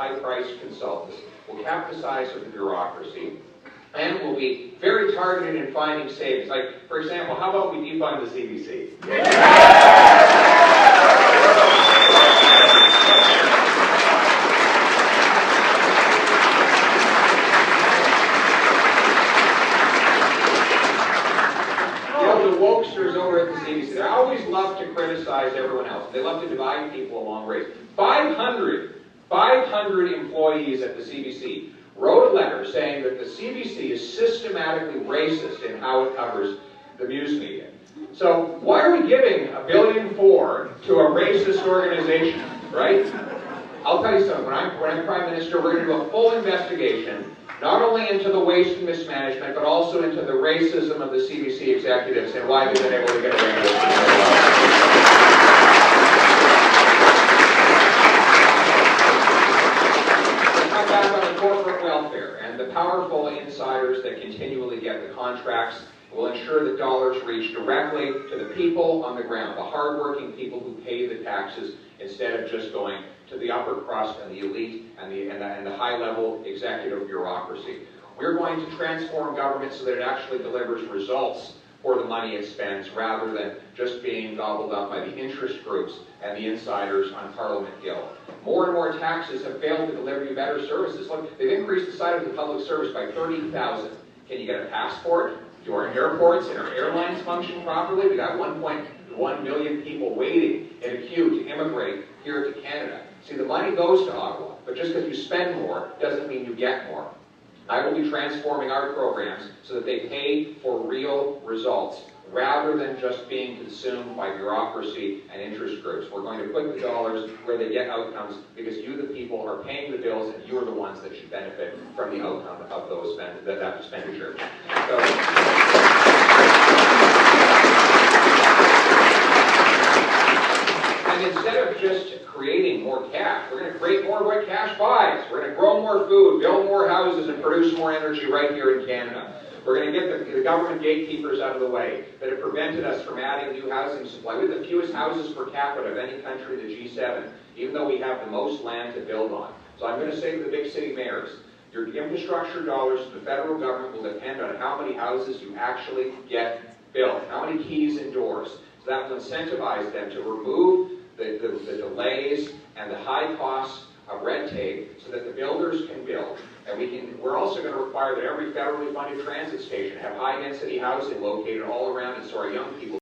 high-priced consultants. We'll cap the size of the bureaucracy. And we'll be very targeted in finding savings. Like, for example, how about we defund the CBC? Wokesters over at the CBC, they always love to criticize everyone else. They love to divide people along race. 500 employees at the CBC wrote a letter saying that the CBC is systematically racist in how it covers the news media. So why are we giving $1.4 billion to a racist organization, right? I'll tell you something, when I'm Prime Minister, we're going to do a full investigation, not only into the waste and mismanagement, but also into the racism of the CBC executives and why they've been able to get away with it. Come back on the corporate welfare and the powerful insiders that continually get the contracts will ensure that dollars reach directly to the people on the ground, the hardworking people who pay the taxes, instead of just going to the upper crust and the elite and the high-level executive bureaucracy. We're going to transform government so that it actually delivers results for the money it spends, rather than just being gobbled up by the interest groups and the insiders on Parliament Hill. More and more taxes have failed to deliver you better services. Look, they've increased the size of the public service by 30,000. Can you get a passport? Do our airports and our airlines function properly? We got 1.1 million people waiting in a queue to immigrate here to Canada. See, the money goes to Ottawa, but just because you spend more doesn't mean you get more. I will be transforming our programs so that they pay for real results, rather than just being consumed by bureaucracy and interest groups. We're going to put the dollars where they get outcomes, because you, the people, are paying the bills, and you're the ones that should benefit from the outcome of those that expenditure. So, and instead of just creating more cash, we're going to create more of what cash buys. We're going to grow more food, build more houses, and produce more energy right here in Canada. We're going to get the government gatekeepers out of the way that have prevented us from adding new housing supply. We have the fewest houses per capita of any country in the G7, even though we have the most land to build on. So I'm going to say to the big city mayors, your infrastructure dollars to the federal government will depend on how many houses you actually get built, how many keys and doors. So that will incentivize them to remove the delays and the high costs of red tape, so that the builders can build. And we're also going to require that every federally funded transit station have high-density housing located all around it, so our young people